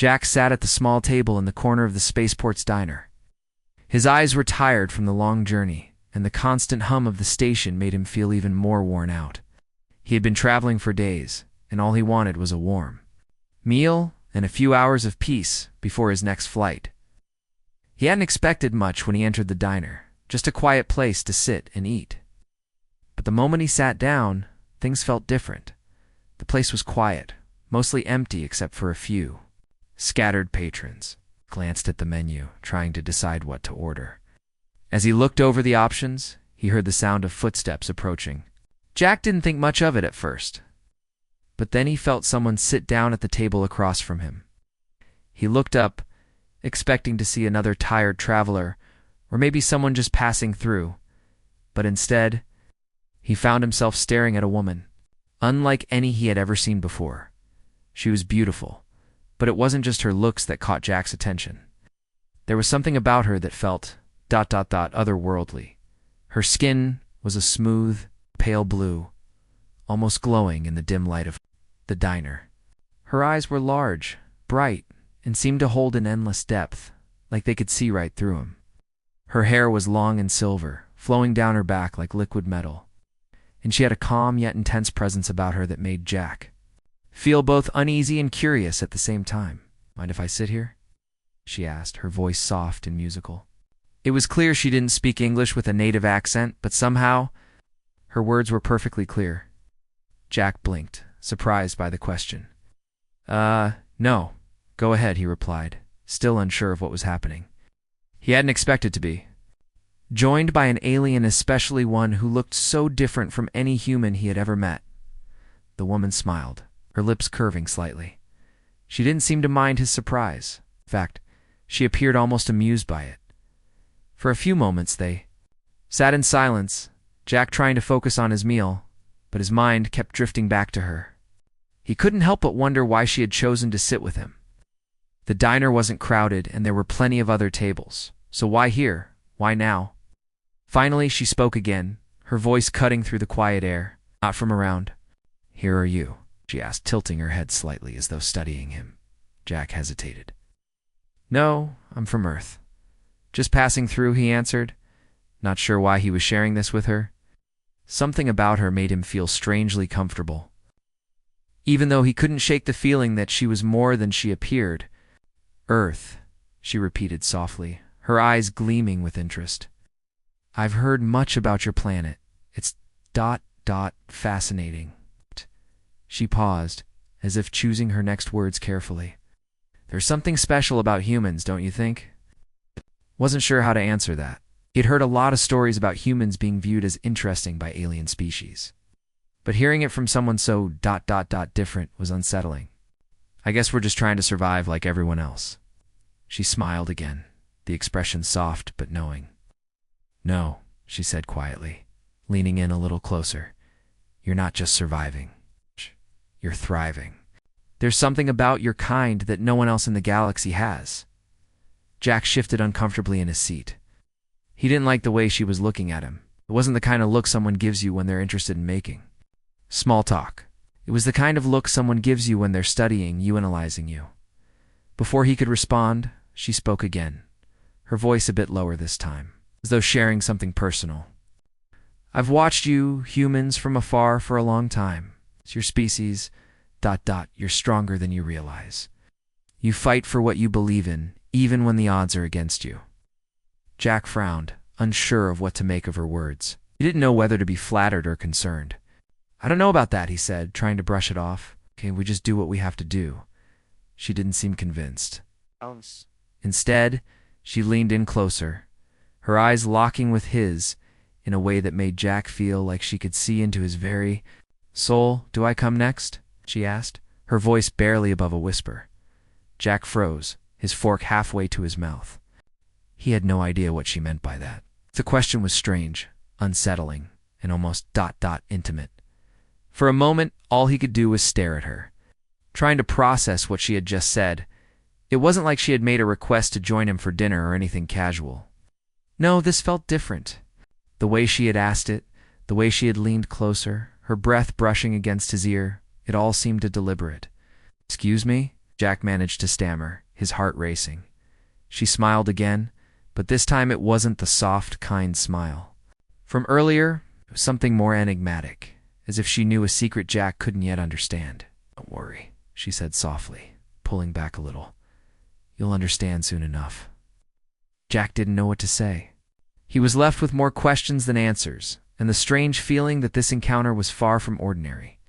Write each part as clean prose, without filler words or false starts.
Jack sat at the small table in the corner of the spaceport's diner. His eyes were tired from the long journey, and the constant hum of the station made him feel even more worn out. He had been traveling for days, and all he wanted was a warm meal and a few hours of peace before his next flight. He hadn't expected much when he entered the diner, just a quiet place to sit and eat. But the moment he sat down, things felt different. The place was quiet, mostly empty except for a few scattered patrons. Glanced at the menu, trying to decide what to order. As he looked over the options, he heard the sound of footsteps approaching. Jack didn't think much of it at first, but then he felt someone sit down at the table across from him. He looked up, expecting to see another tired traveler, or maybe someone just passing through, but instead, he found himself staring at a woman, unlike any he had ever seen before. She was beautiful, but it wasn't just her looks that caught Jack's attention. There was something about her that felt ... otherworldly. Her skin was a smooth, pale blue, almost glowing in the dim light of the diner. Her eyes were large, bright, and seemed to hold an endless depth, like they could see right through him. Her hair was long and silver, flowing down her back like liquid metal, and she had a calm yet intense presence about her that made Jack feel both uneasy and curious at the same time. "Mind if I sit here?" she asked, her voice soft and musical. It was clear she didn't speak English with a native accent, but somehow her words were perfectly clear. Jack blinked, surprised by the question. No. Go ahead," he replied, still unsure of what was happening. He hadn't expected to be joined by an alien, especially one who looked so different from any human he had ever met. The woman smiled, her lips curving slightly. She didn't seem to mind his surprise. In fact, she appeared almost amused by it. For a few moments they sat in silence, Jack trying to focus on his meal, but his mind kept drifting back to her. He couldn't help but wonder why she had chosen to sit with him. The diner wasn't crowded, and there were plenty of other tables. So why here? Why now? Finally, she spoke again, her voice cutting through the quiet air. "Not from around. Here are you?" she asked, tilting her head slightly as though studying him. Jack hesitated. "No, I'm from Earth. Just passing through," he answered, not sure why he was sharing this with her. Something about her made him feel strangely comfortable, even though he couldn't shake the feeling that she was more than she appeared. "Earth," she repeated softly, her eyes gleaming with interest. "I've heard much about your planet. It's ... fascinating." She paused, as if choosing her next words carefully. "There's something special about humans, don't you think?" Wasn't sure how to answer that. He'd heard a lot of stories about humans being viewed as interesting by alien species, but hearing it from someone so ... different was unsettling. "I guess we're just trying to survive like everyone else." She smiled again, the expression soft but knowing. "No," she said quietly, leaning in a little closer. "You're not just surviving. You're thriving. There's something about your kind that no one else in the galaxy has." Jack shifted uncomfortably in his seat. He didn't like the way she was looking at him. It wasn't the kind of look someone gives you when they're interested in making small talk. It was the kind of look someone gives you when they're studying you, analyzing you. Before he could respond, she spoke again, her voice a bit lower this time, as though sharing something personal. "I've watched you, humans, from afar for a long time. It's your species, ... you're stronger than you realize. You fight for what you believe in, even when the odds are against you." Jack frowned, unsure of what to make of her words. He didn't know whether to be flattered or concerned. "I don't know about that," he said, trying to brush it off. "Okay, we just do what we have to do." She didn't seem convinced. Instead, she leaned in closer, her eyes locking with his in a way that made Jack feel like she could see into his very soul. "Do I come next?" she asked, her voice barely above a whisper. Jack froze, his fork halfway to his mouth. He had no idea what she meant by that. The question was strange, unsettling, and almost ... intimate. For a moment, all he could do was stare at her, trying to process what she had just said. It wasn't like she had made a request to join him for dinner or anything casual. No, this felt different. The way she had asked it, the way she had leaned closer, her breath brushing against his ear, it all seemed deliberate. "Excuse me?" Jack managed to stammer, his heart racing. She smiled again, but this time it wasn't the soft, kind smile. From earlier, it was something more enigmatic, as if she knew a secret Jack couldn't yet understand. "Don't worry," she said softly, pulling back a little. "You'll understand soon enough." Jack didn't know what to say. He was left with more questions than answers, and the strange feeling that this encounter was far from ordinary.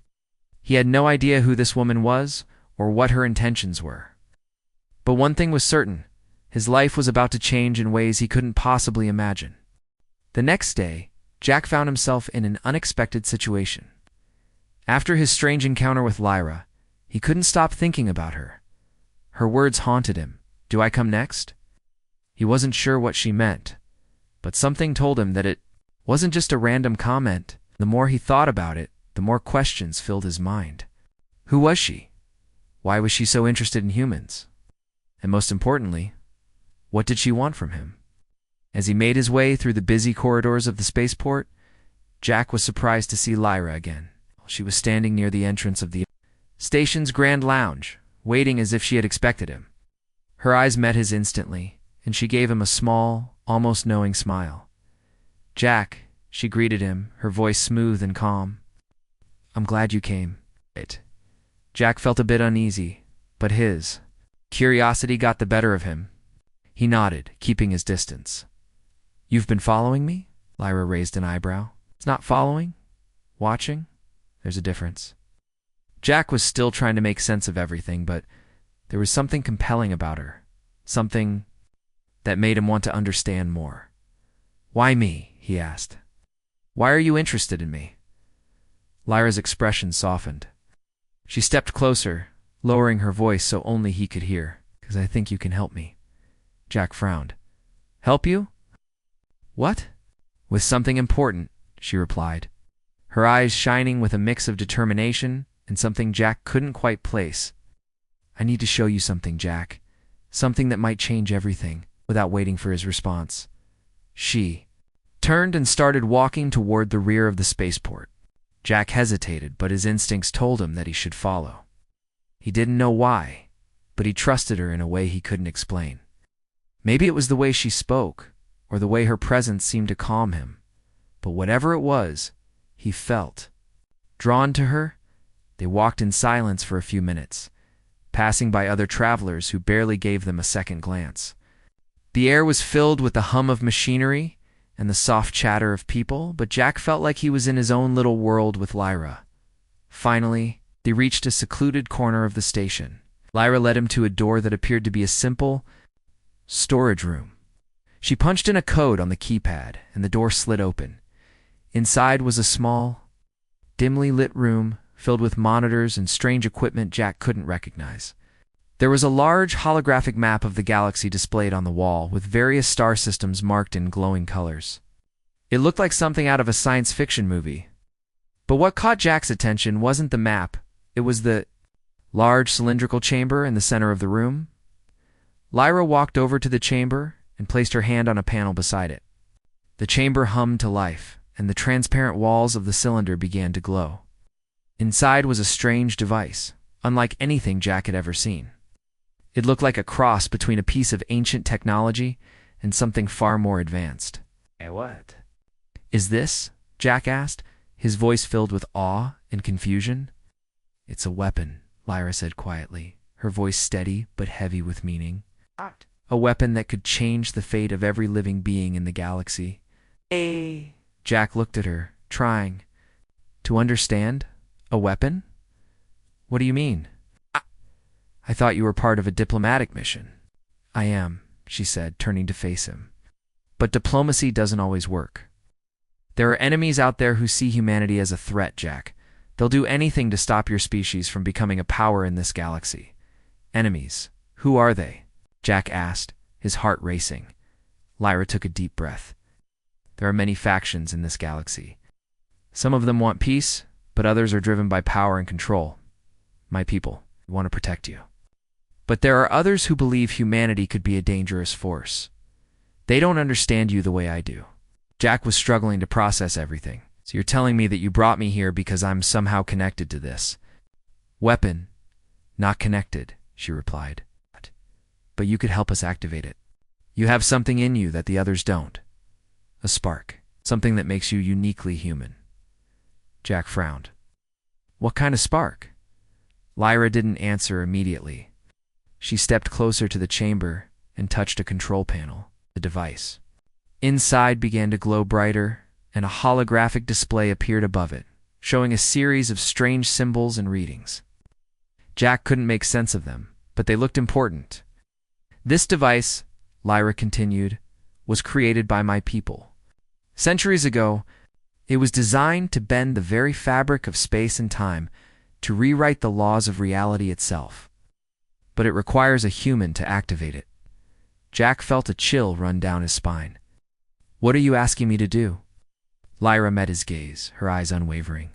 He had no idea who this woman was or what her intentions were. But one thing was certain: his life was about to change in ways he couldn't possibly imagine. The next day, Jack found himself in an unexpected situation. After his strange encounter with Lyra, he couldn't stop thinking about her. Her words haunted him. "Do I come next?" He wasn't sure what she meant, but something told him that it wasn't just a random comment. The more he thought about it, the more questions filled his mind. Who was she? Why was she so interested in humans? And most importantly, what did she want from him? As he made his way through the busy corridors of the spaceport, Jack was surprised to see Lyra again. She was standing near the entrance of the station's grand lounge, waiting as if she had expected him. Her eyes met his instantly, and she gave him a small, almost knowing smile. "Jack," she greeted him, her voice smooth and calm. "I'm glad you came." Jack felt a bit uneasy, but his curiosity got the better of him. He nodded, keeping his distance. "You've been following me?" Lyra raised an eyebrow. "It's not following. Watching. There's a difference." Jack was still trying to make sense of everything, but there was something compelling about her. Something that made him want to understand more. "Why me?" he asked. "Why are you interested in me?" Lyra's expression softened. She stepped closer, lowering her voice so only he could hear. "'Cause I think you can help me." Jack frowned. "Help you?" "What?" "With something important," she replied, her eyes shining with a mix of determination and something Jack couldn't quite place. "I need to show you something, Jack. Something that might change everything." Without waiting for his response, she turned and started walking toward the rear of the spaceport. Jack hesitated, but his instincts told him that he should follow. He didn't know why, but he trusted her in a way he couldn't explain. Maybe it was the way she spoke, or the way her presence seemed to calm him. But whatever it was, he felt drawn to her. They walked in silence for a few minutes, passing by other travelers who barely gave them a second glance. The air was filled with the hum of machinery and the soft chatter of people, but Jack felt like he was in his own little world with Lyra. Finally, they reached a secluded corner of the station. Lyra led him to a door that appeared to be a simple storage room. She punched in a code on the keypad, and the door slid open. Inside was a small, dimly lit room filled with monitors and strange equipment Jack couldn't recognize. There was a large holographic map of the galaxy displayed on the wall, with various star systems marked in glowing colors. It looked like something out of a science fiction movie. But what caught Jack's attention wasn't the map, it was the large cylindrical chamber in the center of the room. Lyra walked over to the chamber and placed her hand on a panel beside it. The chamber hummed to life, and the transparent walls of the cylinder began to glow. Inside was a strange device, unlike anything Jack had ever seen. It looked like a cross between a piece of ancient technology and something far more advanced. "What is this?" Jack asked, his voice filled with awe and confusion. "It's a weapon," Lyra said quietly, her voice steady but heavy with meaning. "A weapon that could change the fate of every living being in the galaxy." Jack looked at her, trying to understand. "A weapon? What do you mean?" "I thought you were part of a diplomatic mission." "I am," she said, turning to face him. "But diplomacy doesn't always work. There are enemies out there who see humanity as a threat, Jack. They'll do anything to stop your species from becoming a power in this galaxy." "Enemies? Who are they?" Jack asked, his heart racing. Lyra took a deep breath. "There are many factions in this galaxy. Some of them want peace, but others are driven by power and control. My people want to protect you. But there are others who believe humanity could be a dangerous force. They don't understand you the way I do." Jack was struggling to process everything. "So you're telling me that you brought me here because I'm somehow connected to this?" "Weapon, not connected," she replied. But you could help us activate it. You have something in you that the others don't. A spark. Something that makes you uniquely human. Jack frowned. What kind of spark? Lyra didn't answer immediately. She stepped closer to the chamber and touched a control panel, the device. Inside began to glow brighter, and a holographic display appeared above it, showing a series of strange symbols and readings. Jack couldn't make sense of them, but they looked important. This device, Lyra continued, was created by my people. Centuries ago, it was designed to bend the very fabric of space and time, to rewrite the laws of reality itself. But it requires a human to activate it. Jack felt a chill run down his spine. What are you asking me to do? Lyra met his gaze, her eyes unwavering.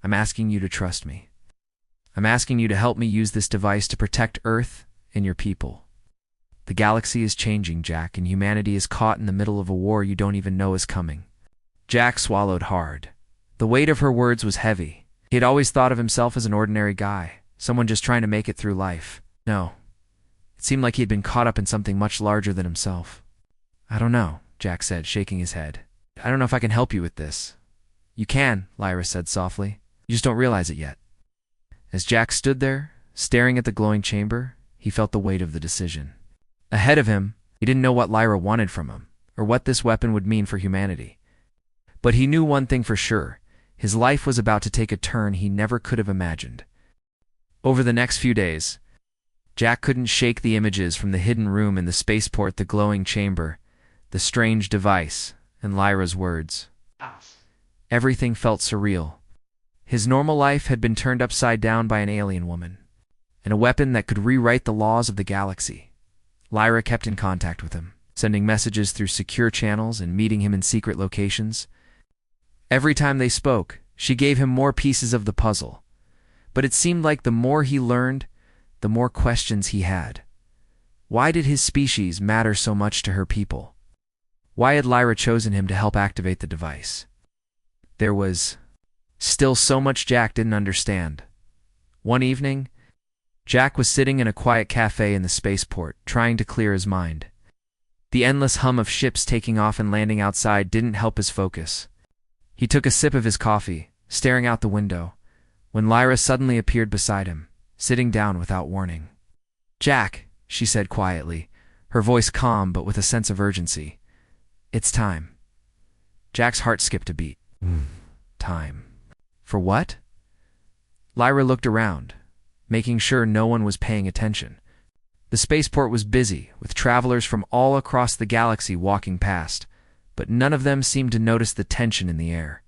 I'm asking you to trust me. I'm asking you to help me use this device to protect Earth and your people. The galaxy is changing, Jack, and humanity is caught in the middle of a war you don't even know is coming. Jack swallowed hard. The weight of her words was heavy. He had always thought of himself as an ordinary guy, someone just trying to make it through life. No. It seemed like he had been caught up in something much larger than himself. I don't know, Jack said, shaking his head. I don't know if I can help you with this. You can, Lyra said softly. You just don't realize it yet. As Jack stood there, staring at the glowing chamber, he felt the weight of the decision. Ahead of him, he didn't know what Lyra wanted from him, or what this weapon would mean for humanity. But he knew one thing for sure. His life was about to take a turn he never could have imagined. Over the next few days, Jack couldn't shake the images from the hidden room in the spaceport, the glowing chamber, the strange device, and Lyra's words. Everything felt surreal. His normal life had been turned upside down by an alien woman, and a weapon that could rewrite the laws of the galaxy. Lyra kept in contact with him, sending messages through secure channels and meeting him in secret locations. Every time they spoke, she gave him more pieces of the puzzle. But it seemed like the more he learned, the more questions he had. Why did his species matter so much to her people? Why had Lyra chosen him to help activate the device? There was still so much Jack didn't understand. One evening, Jack was sitting in a quiet cafe in the spaceport, trying to clear his mind. The endless hum of ships taking off and landing outside didn't help his focus. He took a sip of his coffee, staring out the window, when Lyra suddenly appeared beside him, sitting down without warning. Jack, she said quietly, her voice calm but with a sense of urgency. It's time. Jack's heart skipped a beat. Time. For what? Lyra looked around, making sure no one was paying attention. The spaceport was busy, with travelers from all across the galaxy walking past, but none of them seemed to notice the tension in the air.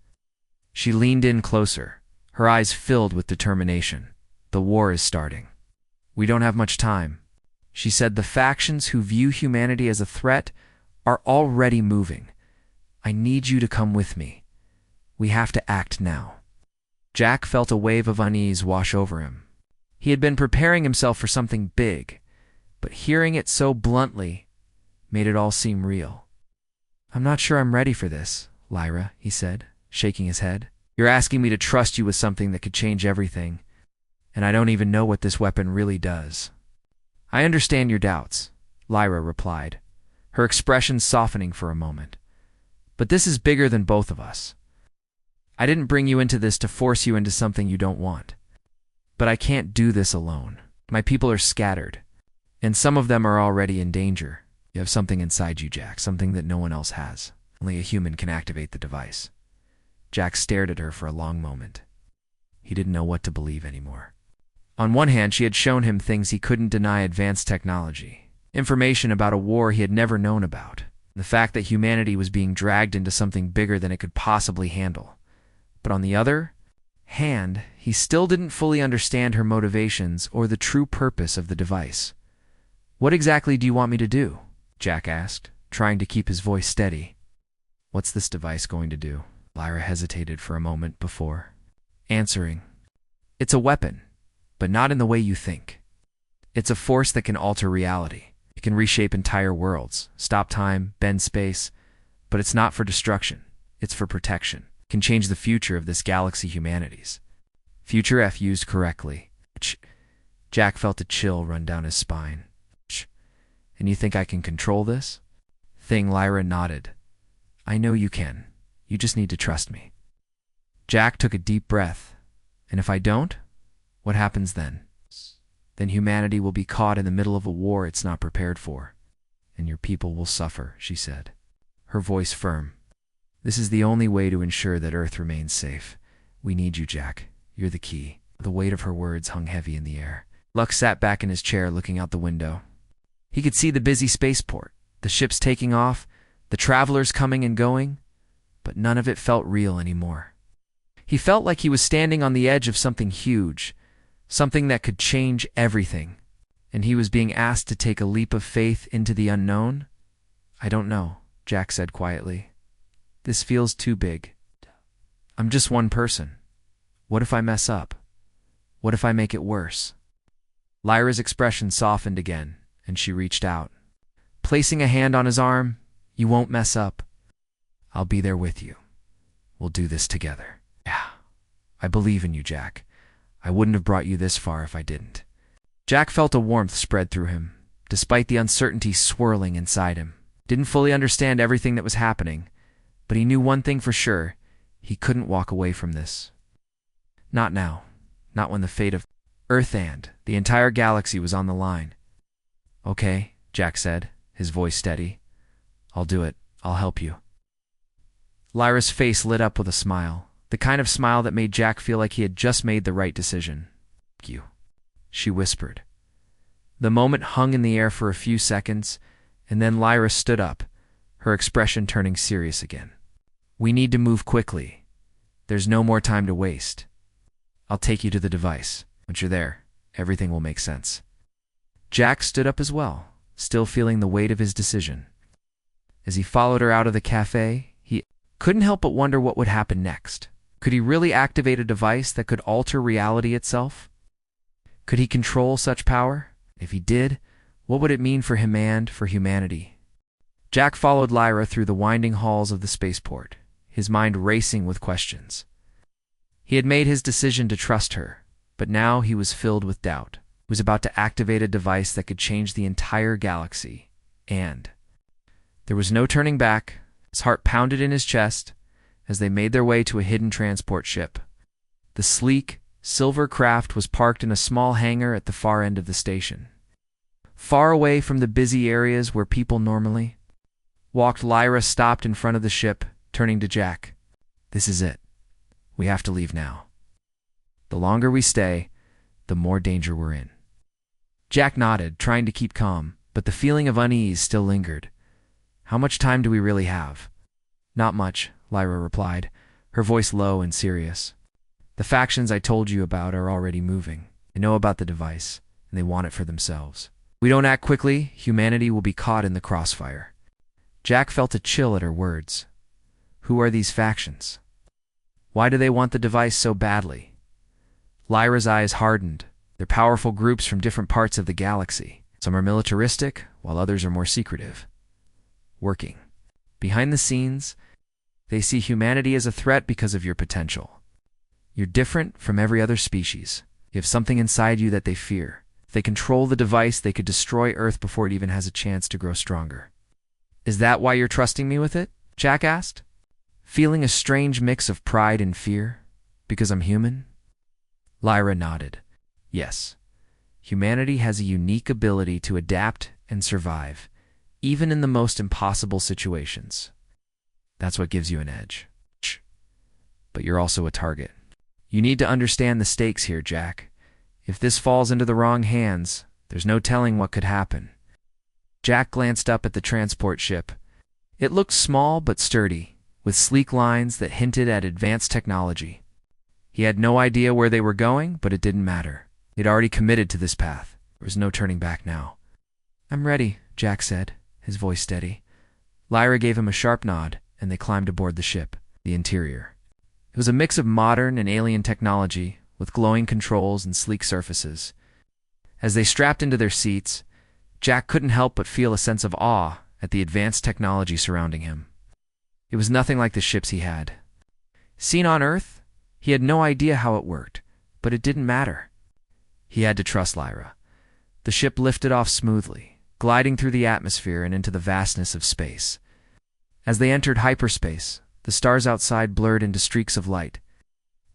She leaned in closer, her eyes filled with determination. The war is starting. We don't have much time. She said the factions who view humanity as a threat are already moving. I need you to come with me. We have to act now. Jack felt a wave of unease wash over him. He had been preparing himself for something big, but hearing it so bluntly made it all seem real. I'm not sure I'm ready for this, Lyra, he said, shaking his head. You're asking me to trust you with something that could change everything, and I don't even know what this weapon really does. I understand your doubts, Lyra replied, her expression softening for a moment. But this is bigger than both of us. I didn't bring you into this to force you into something you don't want. But I can't do this alone. My people are scattered, and some of them are already in danger. You have something inside you, Jack, something that no one else has. Only a human can activate the device. Jack stared at her for a long moment. He didn't know what to believe anymore. On one hand, she had shown him things he couldn't deny: advanced technology, information about a war he had never known about, the fact that humanity was being dragged into something bigger than it could possibly handle. But on the other hand, he still didn't fully understand her motivations or the true purpose of the device. What exactly do you want me to do? Jack asked, trying to keep his voice steady. What's this device going to do? Lyra hesitated for a moment before answering. It's a weapon, but not in the way you think. It's a force that can alter reality. It can reshape entire worlds, stop time, bend space, but it's not for destruction. It's for protection. It can change the future of this galaxy, humanity's. Future F used correctly. Jack felt a chill run down his spine. Shh. And you think I can control this thing? Lyra nodded. I know you can. You just need to trust me. Jack took a deep breath. And if I don't? What happens then? Then humanity will be caught in the middle of a war it's not prepared for. And your people will suffer, she said, her voice firm. This is the only way to ensure that Earth remains safe. We need you, Jack. You're the key. The weight of her words hung heavy in the air. Lux sat back in his chair looking out the window. He could see the busy spaceport, the ships taking off, the travelers coming and going, but none of it felt real anymore. He felt like he was standing on the edge of something huge, something that could change everything, and he was being asked to take a leap of faith into the unknown? I don't know, Jack said quietly. This feels too big. I'm just one person. What if I mess up? What if I make it worse? Lyra's expression softened again, and she reached out. Placing a hand on his arm, you won't mess up. I'll be there with you. We'll do this together. Yeah, I believe in you, Jack. I wouldn't have brought you this far if I didn't. Jack felt a warmth spread through him, despite the uncertainty swirling inside him. Didn't fully understand everything that was happening, but he knew one thing for sure. He couldn't walk away from this. Not now. Not when the fate of Earth and the entire galaxy was on the line. Okay, Jack said, his voice steady. I'll do it. I'll help you. Lyra's face lit up with a smile, the kind of smile that made Jack feel like he had just made the right decision. Thank you, she whispered. The moment hung in the air for a few seconds, and then Lyra stood up, her expression turning serious again. We need to move quickly. There's no more time to waste. I'll take you to the device. Once you're there, everything will make sense. Jack stood up as well, still feeling the weight of his decision. As he followed her out of the cafe, he couldn't help but wonder what would happen next. Could he really activate a device that could alter reality itself? Could he control such power? If he did, what would it mean for him and for humanity? Jack followed Lyra through the winding halls of the spaceport, his mind racing with questions. He had made his decision to trust her, but now he was filled with doubt. He was about to activate a device that could change the entire galaxy, and there was no turning back. His heart pounded in his chest as they made their way to a hidden transport ship. The sleek, silver craft was parked in a small hangar at the far end of the station. Far away from the busy areas where people normally walked, Lyra stopped in front of the ship, turning to Jack. This is it. We have to leave now. The longer we stay, the more danger we're in. Jack nodded, trying to keep calm, but the feeling of unease still lingered. How much time do we really have? Not much, Lyra replied, her voice low and serious. The factions I told you about are already moving. They know about the device, and they want it for themselves. If we don't act quickly, humanity will be caught in the crossfire. Jack felt a chill at her words. Who are these factions? Why do they want the device so badly? Lyra's eyes hardened. They're powerful groups from different parts of the galaxy. Some are militaristic, while others are more secretive. Working behind the scenes, they see humanity as a threat because of your potential. You're different from every other species. You have something inside you that they fear. If they control the device, they could destroy Earth before it even has a chance to grow stronger. Is that why you're trusting me with it? Jack asked, feeling a strange mix of pride and fear. Because I'm human? Lyra nodded. Yes. Humanity has a unique ability to adapt and survive, even in the most impossible situations. That's what gives you an edge. But you're also a target. You need to understand the stakes here, Jack. If this falls into the wrong hands, there's no telling what could happen. Jack glanced up at the transport ship. It looked small but sturdy, with sleek lines that hinted at advanced technology. He had no idea where they were going, but it didn't matter. He'd already committed to this path. There was no turning back now. I'm ready, Jack said, his voice steady. Lyra gave him a sharp nod, and they climbed aboard the ship. The interior. It was a mix of modern and alien technology, with glowing controls and sleek surfaces. As they strapped into their seats, Jack couldn't help but feel a sense of awe at the advanced technology surrounding him. It was nothing like the ships he had seen on Earth. He had no idea how it worked, but it didn't matter. He had to trust Lyra. The ship lifted off smoothly, gliding through the atmosphere and into the vastness of space. As they entered hyperspace, the stars outside blurred into streaks of light.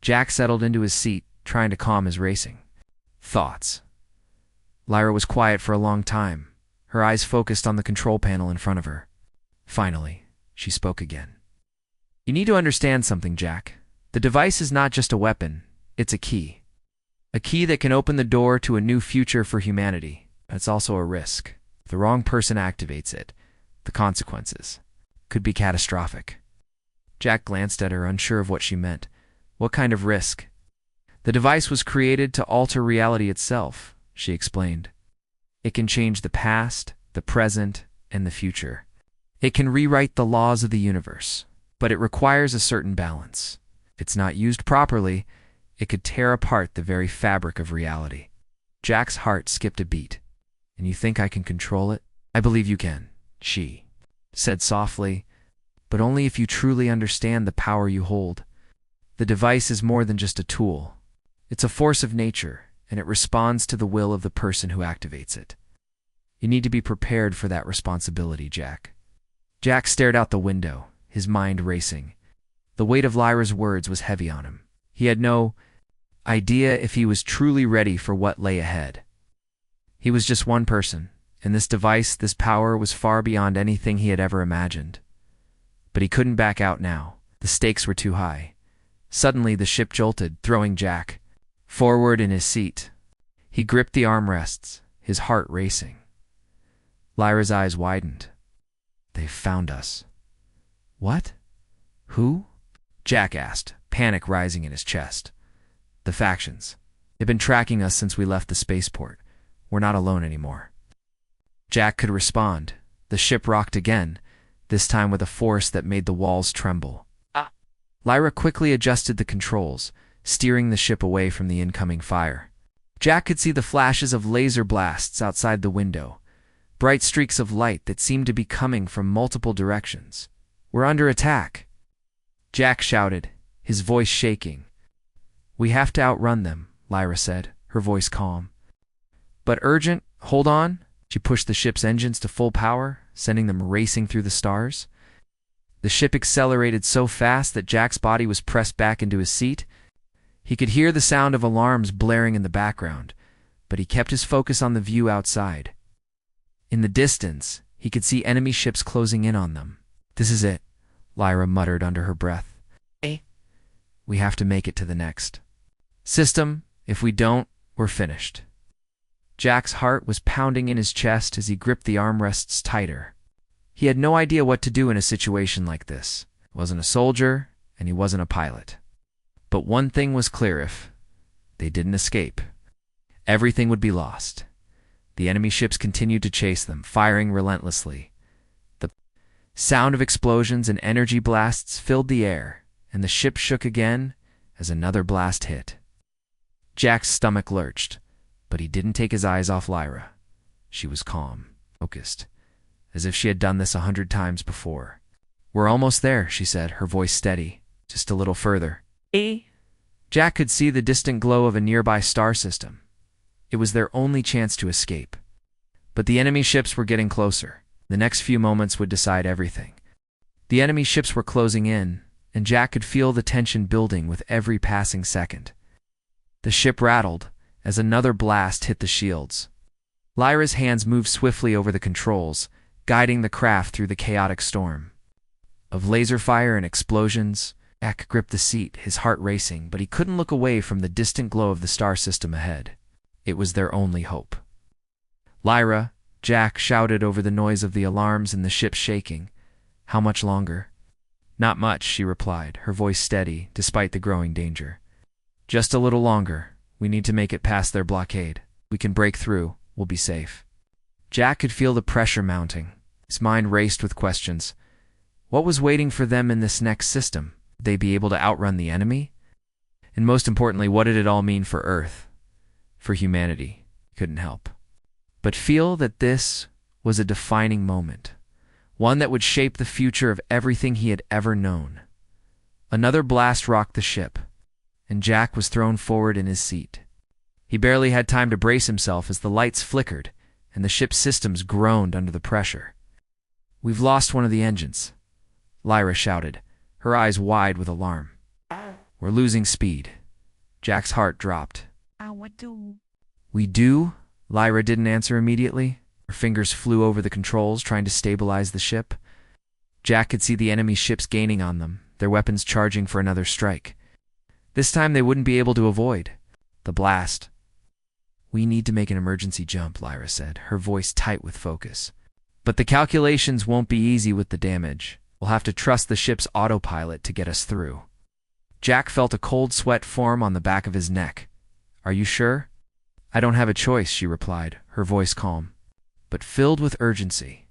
Jack settled into his seat, trying to calm his racing thoughts. Lyra was quiet for a long time, her eyes focused on the control panel in front of her. Finally, she spoke again. "You need to understand something, Jack. The device is not just a weapon, it's a key. A key that can open the door to a new future for humanity. It's also a risk. If the wrong person activates it, the consequences could be catastrophic." Jack glanced at her, unsure of what she meant. What kind of risk? "The device was created to alter reality itself," she explained. "It can change the past, the present, and the future. It can rewrite the laws of the universe, but it requires a certain balance. If it's not used properly, it could tear apart the very fabric of reality." Jack's heart skipped a beat. "And you think I can control it?" "I believe you can," she said softly, "but only if you truly understand the power you hold. The device is more than just a tool. It's a force of nature, and it responds to the will of the person who activates it. You need to be prepared for that responsibility, Jack." Jack stared out the window, his mind racing. The weight of Lyra's words was heavy on him. He had no idea if he was truly ready for what lay ahead. He was just one person, and this device, this power, was far beyond anything he had ever imagined. But he couldn't back out now. The stakes were too high. Suddenly, the ship jolted, throwing Jack forward in his seat. He gripped the armrests, his heart racing. Lyra's eyes widened. "They've found us." "What? Who?" Jack asked, panic rising in his chest. "The factions. They've been tracking us since we left the spaceport. We're not alone anymore." Jack could respond. The ship rocked again, this time with a force that made the walls tremble. Lyra quickly adjusted the controls, steering the ship away from the incoming fire. Jack could see the flashes of laser blasts outside the window, bright streaks of light that seemed to be coming from multiple directions. "We're under attack!" Jack shouted, his voice shaking. "We have to outrun them," Lyra said, her voice calm. "But urgent, hold on." She pushed the ship's engines to full power, sending them racing through the stars. The ship accelerated so fast that Jack's body was pressed back into his seat. He could hear the sound of alarms blaring in the background, but he kept his focus on the view outside. In the distance, he could see enemy ships closing in on them. "This is it," Lyra muttered under her breath. "We have to make it to the next system. If we don't, we're finished." Jack's heart was pounding in his chest as he gripped the armrests tighter. He had no idea what to do in a situation like this. He wasn't a soldier, and he wasn't a pilot. But one thing was clear: if they didn't escape, everything would be lost. The enemy ships continued to chase them, firing relentlessly. The sound of explosions and energy blasts filled the air, and the ship shook again as another blast hit. Jack's stomach lurched, but he didn't take his eyes off Lyra. She was calm, focused, as if she had done this 100 times before. "We're almost there," she said, her voice steady. "Just a little further." Jack could see the distant glow of a nearby star system. It was their only chance to escape. But the enemy ships were getting closer. The next few moments would decide everything. The enemy ships were closing in, and Jack could feel the tension building with every passing second. The ship rattled as another blast hit the shields. Lyra's hands moved swiftly over the controls, guiding the craft through the chaotic storm of laser fire and explosions. Jack gripped the seat, his heart racing, but he couldn't look away from the distant glow of the star system ahead. It was their only hope. "Lyra," Jack shouted over the noise of the alarms and the ship shaking. "How much longer?" "Not much," she replied, her voice steady despite the growing danger. "Just a little longer. We need to make it past their blockade. We can break through. We'll be safe." Jack could feel the pressure mounting. His mind raced with questions. What was waiting for them in this next system? Would they be able to outrun the enemy? And most importantly, what did it all mean for Earth? For humanity? He couldn't help but feel that this was a defining moment, one that would shape the future of everything he had ever known. Another blast rocked the ship, and Jack was thrown forward in his seat. He barely had time to brace himself as the lights flickered and the ship's systems groaned under the pressure. "We've lost one of the engines," Lyra shouted, her eyes wide with alarm. "We're losing speed." Jack's heart dropped. What do? "We do?" Lyra didn't answer immediately. Her fingers flew over the controls, trying to stabilize the ship. Jack could see the enemy ships gaining on them, their weapons charging for another strike. This time they wouldn't be able to avoid the blast. "We need to make an emergency jump," Lyra said, her voice tight with focus. "But the calculations won't be easy with the damage. We'll have to trust the ship's autopilot to get us through." Jack felt a cold sweat form on the back of his neck. "Are you sure?" "I don't have a choice," she replied, her voice calm, but filled with urgency.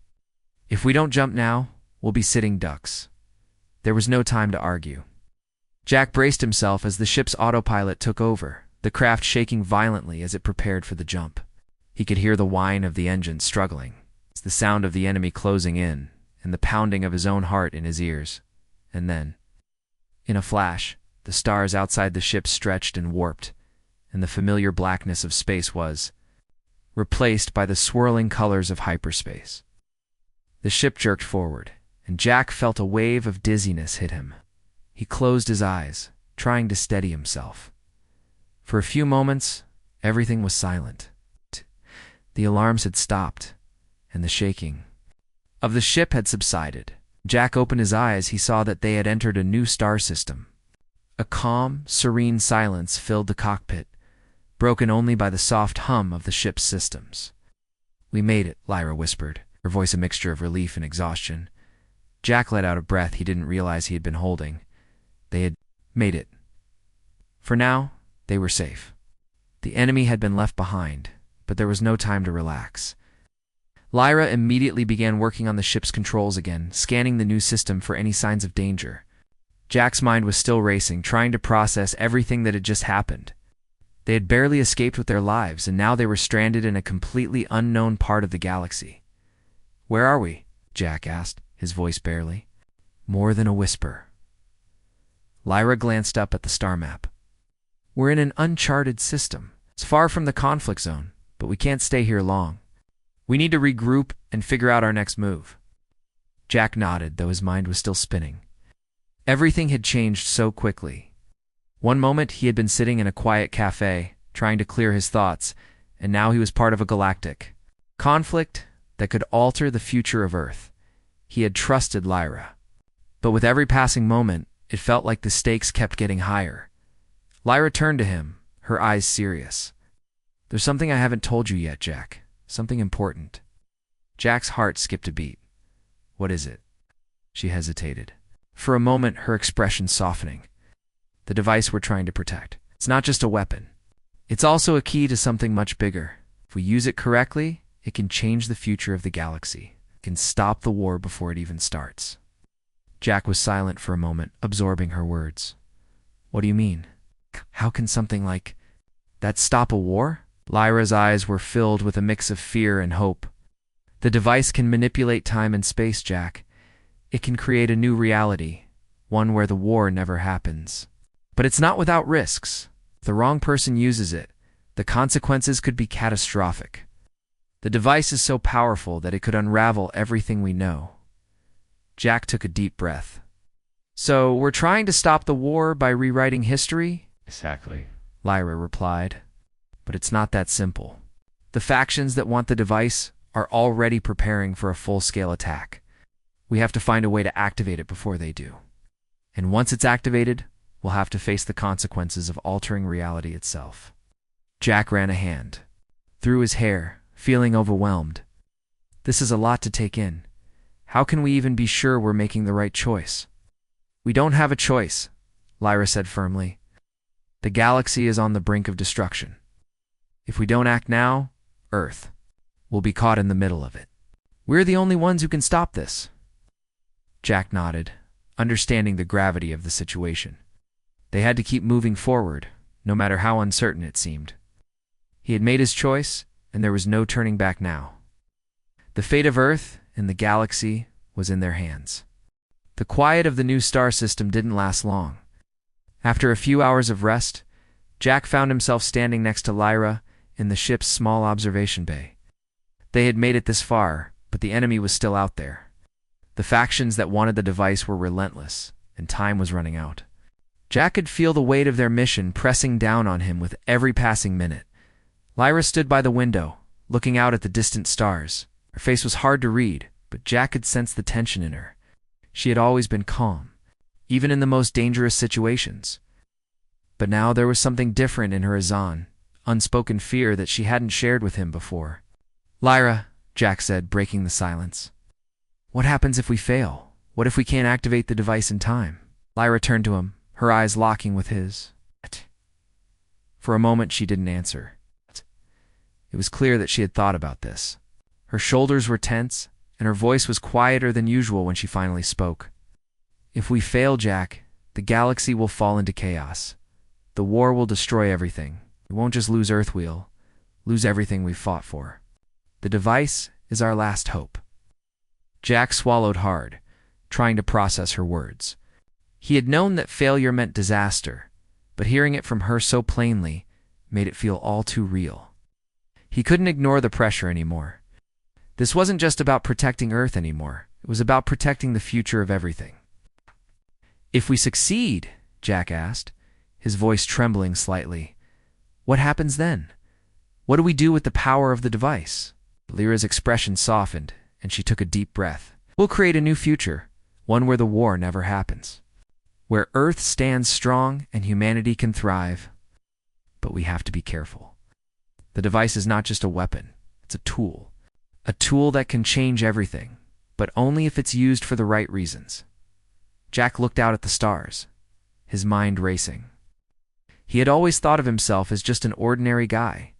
"If we don't jump now, we'll be sitting ducks." There was no time to argue. Jack braced himself as the ship's autopilot took over, the craft shaking violently as it prepared for the jump. He could hear the whine of the engine struggling, the sound of the enemy closing in, and the pounding of his own heart in his ears. And then, in a flash, the stars outside the ship stretched and warped, and the familiar blackness of space was replaced by the swirling colors of hyperspace. The ship jerked forward, and Jack felt a wave of dizziness hit him. He closed his eyes, trying to steady himself. For a few moments, everything was silent. The alarms had stopped, and the shaking of the ship had subsided. Jack opened his eyes. He saw that they had entered a new star system. A calm, serene silence filled the cockpit, broken only by the soft hum of the ship's systems. "We made it," Lyra whispered, her voice a mixture of relief and exhaustion. Jack let out a breath he didn't realize he had been holding. They had made it. For now, they were safe. The enemy had been left behind, but there was no time to relax. Lyra immediately began working on the ship's controls again, scanning the new system for any signs of danger. Jack's mind was still racing, trying to process everything that had just happened. They had barely escaped with their lives, and now they were stranded in a completely unknown part of the galaxy. "Where are we?" Jack asked, his voice barely more than a whisper. Lyra glanced up at the star map. "We're in an uncharted system. It's far from the conflict zone, but we can't stay here long. We need to regroup and figure out our next move." Jack nodded, though his mind was still spinning. Everything had changed so quickly. One moment he had been sitting in a quiet cafe, trying to clear his thoughts, and now he was part of a galactic conflict that could alter the future of Earth. He had trusted Lyra, but with every passing moment, it felt like the stakes kept getting higher. Lyra turned to him, her eyes serious. "There's something I haven't told you yet, Jack. Something important." Jack's heart skipped a beat. "What is it?" She hesitated. For a moment, her expression softening. "The device we're trying to protect. It's not just a weapon. It's also a key to something much bigger. If we use it correctly, it can change the future of the galaxy. It can stop the war before it even starts." Jack was silent for a moment, absorbing her words. "What do you mean? How can something like that stop a war?" Lyra's eyes were filled with a mix of fear and hope. "The device can manipulate time and space, Jack. It can create a new reality, one where the war never happens. But it's not without risks. If the wrong person uses it, the consequences could be catastrophic. The device is so powerful that it could unravel everything we know." Jack took a deep breath. "So we're trying to stop the war by rewriting history?" Exactly, Lyra replied. "But it's not that simple. The factions that want the device are already preparing for a full-scale attack. We have to find a way to activate it before they do. And once it's activated, we'll have to face the consequences of altering reality itself." Jack ran a hand through his hair, feeling overwhelmed. This is a lot to take in. How can we even be sure we're making the right choice? "We don't have a choice," Lyra said firmly. "The galaxy is on the brink of destruction. If we don't act now, Earth will be caught in the middle of it. We're the only ones who can stop this." Jack nodded, understanding the gravity of the situation. They had to keep moving forward, no matter how uncertain it seemed. He had made his choice, and there was no turning back now. The fate of Earth and the galaxy was in their hands. The quiet of the new star system didn't last long. After a few hours of rest, Jack found himself standing next to Lyra in the ship's small observation bay. They had made it this far, but the enemy was still out there. The factions that wanted the device were relentless, and time was running out. Jack could feel the weight of their mission pressing down on him with every passing minute. Lyra stood by the window, looking out at the distant stars. Her face was hard to read, but Jack could sense the tension in her. She had always been calm, even in the most dangerous situations. But now there was something different in her Azan, unspoken fear that she hadn't shared with him before. "Lyra," Jack said, breaking the silence. "What happens if we fail? What if we can't activate the device in time?" Lyra turned to him, her eyes locking with his. For a moment she didn't answer. It was clear that she had thought about this. Her shoulders were tense, and her voice was quieter than usual when she finally spoke. "If we fail, Jack, the galaxy will fall into chaos. The war will destroy everything. We won't just lose Earth, we'll lose everything we've fought for. The device is our last hope." Jack swallowed hard, trying to process her words. He had known that failure meant disaster, but hearing it from her so plainly made it feel all too real. He couldn't ignore the pressure anymore. This wasn't just about protecting Earth anymore. It was about protecting the future of everything. "If we succeed," Jack asked, his voice trembling slightly, "what happens then? What do we do with the power of the device?" Lyra's expression softened, and she took a deep breath. "We'll create a new future, one where the war never happens. Where Earth stands strong and humanity can thrive. But we have to be careful. The device is not just a weapon, it's a tool. A tool that can change everything, but only if it's used for the right reasons." Jack looked out at the stars, his mind racing. He had always thought of himself as just an ordinary guy,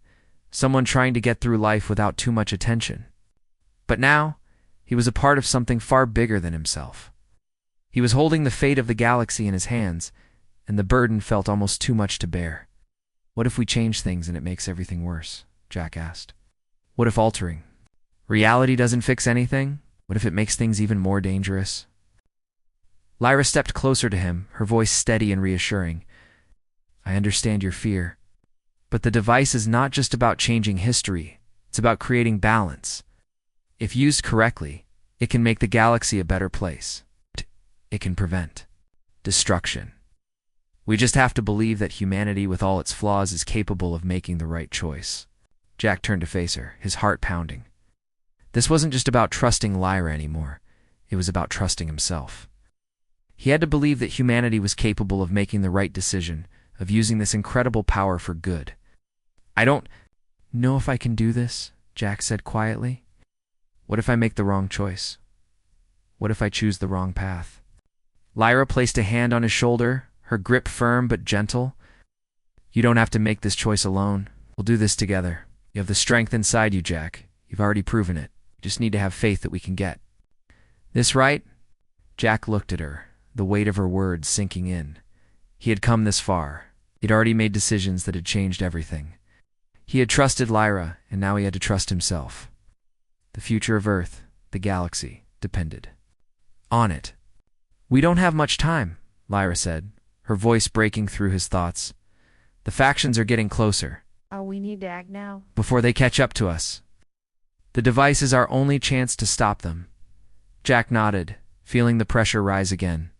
someone trying to get through life without too much attention. But now, he was a part of something far bigger than himself. He was holding the fate of the galaxy in his hands, and the burden felt almost too much to bear. "What if we change things and it makes everything worse?" Jack asked. "What if altering reality doesn't fix anything? What if it makes things even more dangerous?" Lyra stepped closer to him, her voice steady and reassuring. "I understand your fear. But the device is not just about changing history. It's about creating balance. If used correctly, it can make the galaxy a better place. It can prevent destruction. We just have to believe that humanity, with all its flaws, is capable of making the right choice." Jack turned to face her, his heart pounding. This wasn't just about trusting Lyra anymore. It was about trusting himself. He had to believe that humanity was capable of making the right decision, of using this incredible power for good. "I don't know if I can do this," Jack said quietly. "What if I make the wrong choice? What if I choose the wrong path?" Lyra placed a hand on his shoulder, her grip firm but gentle. "You don't have to make this choice alone. We'll do this together. You have the strength inside you, Jack. You've already proven it. You just need to have faith that we can get this right." Jack looked at her, the weight of her words sinking in. He had come this far. He'd already made decisions that had changed everything. He had trusted Lyra, and now he had to trust himself. The future of Earth, the galaxy, depended on it. "We don't have much time," Lyra said, her voice breaking through his thoughts. "The factions are getting closer. We need to act now. Before they catch up to us. The device is our only chance to stop them." Jack nodded, feeling the pressure rise again.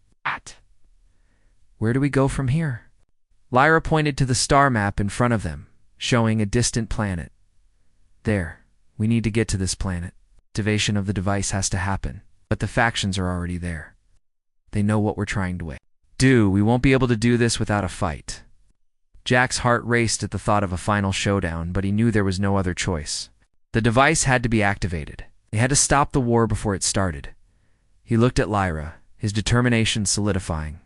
"Where do we go from here?" Lyra pointed to the star map in front of them, showing a distant planet. "There, we need to get to this planet. Activation of the device has to happen, but the factions are already there. They know what we're trying to do. We won't be able to do this without a fight." Jack's heart raced at the thought of a final showdown, but he knew there was no other choice. The device had to be activated. They had to stop the war before it started. He looked at Lyra, his determination solidifying.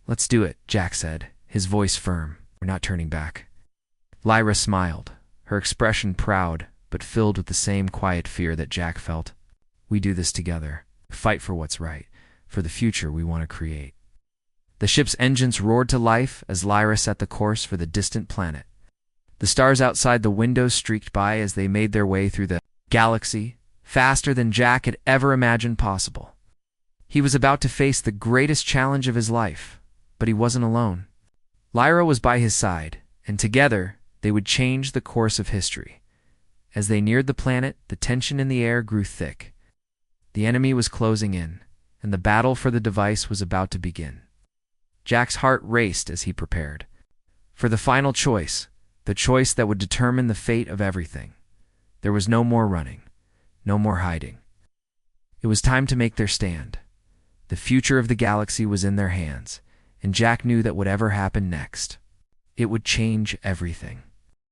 "Let's do it," Jack said, his voice firm. "We're not turning back." Lyra smiled, her expression proud, but filled with the same quiet fear that Jack felt. "We do this together. Fight for what's right, for the future we want to create." The ship's engines roared to life as Lyra set the course for the distant planet. The stars outside the windows streaked by as they made their way through the galaxy, faster than Jack had ever imagined possible. He was about to face the greatest challenge of his life, but he wasn't alone. Lyra was by his side, and together they would change the course of history. As they neared the planet, the tension in the air grew thick. The enemy was closing in, and the battle for the device was about to begin. Jack's heart raced as he prepared for the final choice, the choice that would determine the fate of everything. There was no more running, no more hiding. It was time to make their stand. The future of the galaxy was in their hands, and Jack knew that whatever happened next, it would change everything.